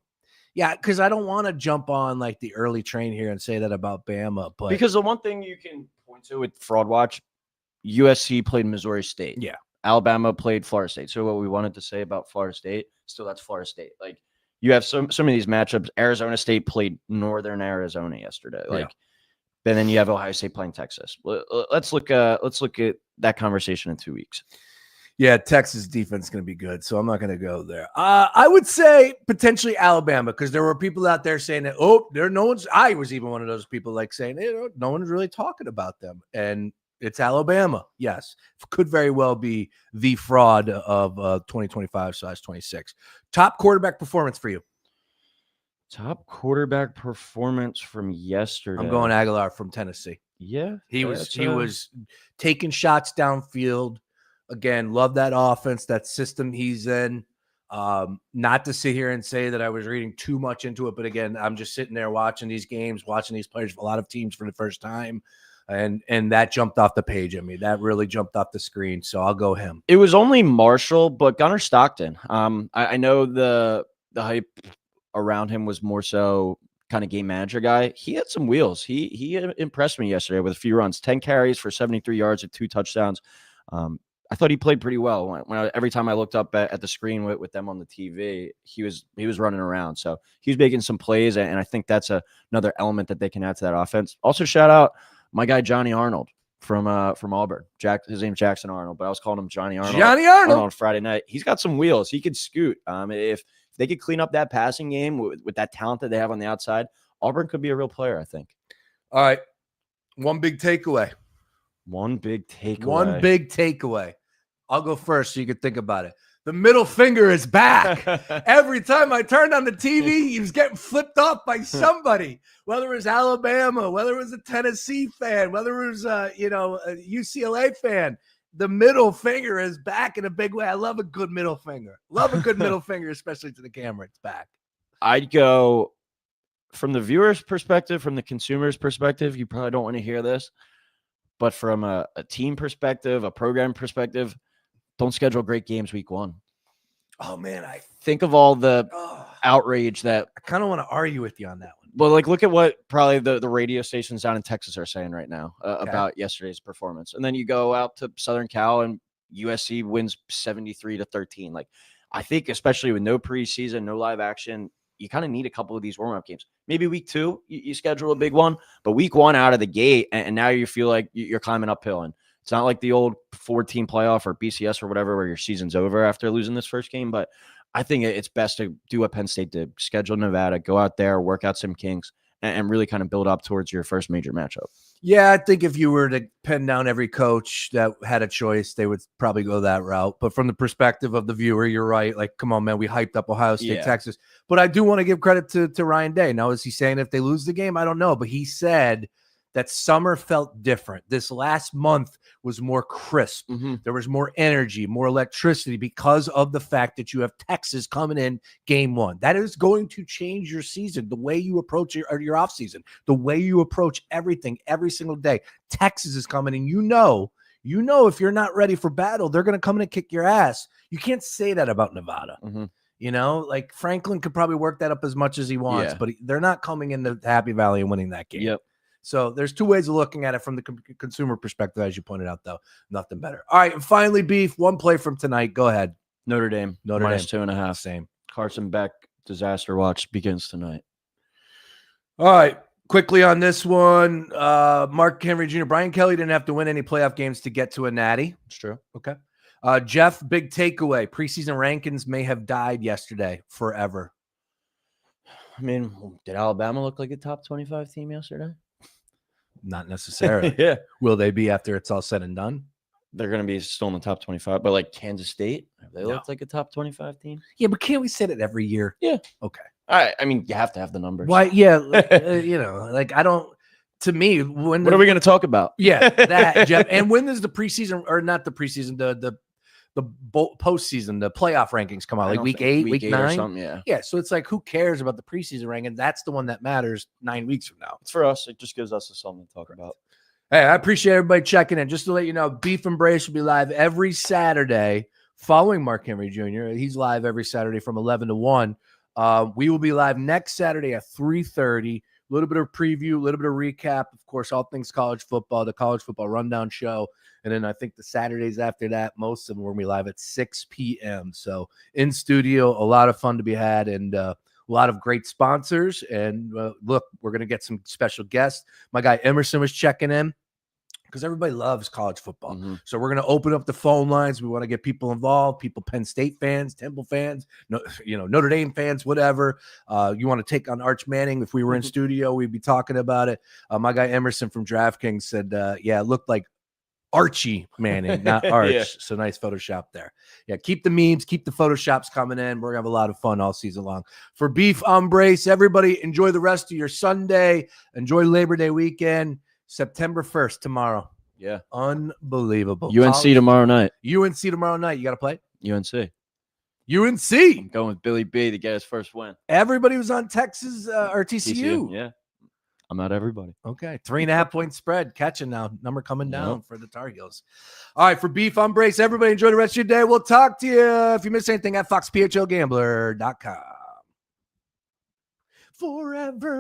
Yeah, because I don't want to jump on like the early train here and say that about Bama, but because the one thing you can point to with fraud watch, USC played Missouri State. Yeah. Alabama played Florida State. So what we wanted to say about Florida State, still that's Florida State. Like you have some of these matchups. Arizona State played Northern Arizona yesterday. And then you have Ohio State playing Texas. Let's look at that conversation in 2 weeks. Yeah, Texas defense is going to be good, so I'm not going to go there. I would say potentially Alabama because there were people out there saying that, I was even one of those people like saying, no one's really talking about them. And it's Alabama. Yes, could very well be the fraud of 2025/26. Top quarterback performance for you. Top quarterback performance from yesterday. I'm going Aguilar from Tennessee. Yeah. He was taking shots downfield. Again, love that offense, that system he's in. Not to sit here and say that I was reading too much into it, but again, I'm just sitting there watching these games, watching these players for a lot of teams for the first time, and that jumped off the page at me. That really jumped off the screen, so I'll go him. It was only Marshall, but Gunnar Stockton. I know the hype around him was more so kind of game manager guy. He had some wheels. He impressed me yesterday with a few runs, 10 carries for 73 yards and 2 touchdowns. I thought he played pretty well. Every time I looked up at the screen with them on the TV, he was running around. So he was making some plays, and I think that's another element that they can add to that offense. Also, shout out my guy Johnny Arnold from Auburn. His name's Jackson Arnold, but I was calling him Johnny Arnold. On Friday night. He's got some wheels. He could scoot. If they could clean up that passing game with that talent that they have on the outside, Auburn could be a real player, I think. All right. One big takeaway. I'll go first so you can think about it. The middle finger is back. Every time I turned on the TV, he was getting flipped off by somebody, whether it was Alabama, whether it was a Tennessee fan, whether it was a UCLA fan. The middle finger is back in a big way. I love a good middle finger. Especially to the camera. It's back. I'd go from the viewer's perspective, from the consumer's perspective, you probably don't want to hear this. But from a team perspective, a program perspective, don't schedule great games week 1. Oh, man. I think of all the outrage that kind of want to argue with you on that one. Well, like, look at what probably the radio stations down in Texas are saying right now about yesterday's performance. And then you go out to Southern Cal and USC wins 73-13. Like, I think especially with no preseason, no live action, you kind of need a couple of these warm-up games. Maybe week 2, you schedule a big one, but week 1 out of the gate, and now you feel like you're climbing uphill. And it's not like the old 4-team playoff or BCS or whatever where your season's over after losing this first game, but I think it's best to do what Penn State did, schedule Nevada, go out there, work out some kinks, and really kind of build up towards your first major matchup. Yeah, I think if you were to pin down every coach that had a choice, they would probably go that route. But from the perspective of the viewer, you're right. Like, come on, man, we hyped up Ohio State, Texas. But I do want to give credit to Ryan Day. Now, is he saying if they lose the game? I don't know. But he said that summer felt different. This last month was more crisp. Mm-hmm. There was more energy, more electricity because of the fact that you have Texas coming in game 1. That is going to change your season, the way you approach your offseason, the way you approach everything every single day. Texas is coming in. You know, if you're not ready for battle, they're going to come in and kick your ass. You can't say that about Nevada. Mm-hmm. You know, like Franklin could probably work that up as much as he wants, but they're not coming into Happy Valley and winning that game. Yep. So there's 2 ways of looking at it from the consumer perspective, as you pointed out, though. Nothing better. All right, and finally, Beef, one play from tonight. Go ahead. Notre Dame. Minus 2.5. Same. Carson Beck disaster watch begins tonight. All right, quickly on this one. Mark Henry Jr., Brian Kelly didn't have to win any playoff games to get to a natty. It's true. Okay. Jeff, big takeaway. Preseason rankings may have died yesterday forever. I mean, did Alabama look like a top 25 team yesterday? Not necessarily. Yeah. Will they be after it's all said and done? They're going to be still in the top 25, but like Kansas State, have they looked like a top 25 team? Yeah, but can't we say that every year? Yeah. Okay. I mean, you have to have the numbers. Why? Yeah. You know, like I don't. To me, when what are we going to talk about? Yeah, that Jeff. And when does the preseason or not the preseason, the postseason, the playoff rankings come out? Like week 8, week 9, or something. Yeah. Yeah. So it's like, who cares about the preseason ranking? That's the one that matters 9 weeks from now. It's for us. It just gives us something to talk about. Hey, I appreciate everybody checking in. Just to let you know, Beef Embrace will be live every Saturday following Mark Henry Jr. He's live every Saturday from 11 to 1. We will be live next Saturday at 3:30. A little bit of preview, a little bit of recap. Of course, all things college football, the College Football Rundown Show. And then I think the Saturdays after that, most of them will be live at 6 p.m. So in studio, a lot of fun to be had and a lot of great sponsors. And look, we're going to get some special guests. My guy Emerson was checking in because everybody loves college football. Mm-hmm. So we're going to open up the phone lines. We want to get people involved, people Penn State fans, Temple fans, Notre Dame fans, whatever. You want to take on Arch Manning. If we were in studio, we'd be talking about it. My guy Emerson from DraftKings said, it looked like Archie Manning, not Arch. Yeah. So nice Photoshop there. Yeah, keep the memes, keep the Photoshops coming in. We're going to have a lot of fun all season long. For Beef Embrace, everybody enjoy the rest of your Sunday. Enjoy Labor Day weekend. September 1st, tomorrow. Yeah. Unbelievable. UNC tomorrow night. UNC tomorrow night. You got to play? UNC. UNC. I'm going with Billy B to get his first win. Everybody was on Texas or TCU. Yeah. I'm not everybody. Okay. 3.5-point spread. Catching now. Number coming down for the Tar Heels. All right. For Beef Embrace, everybody enjoy the rest of your day. We'll talk to you if you miss anything at foxphlgambler.com. Forever.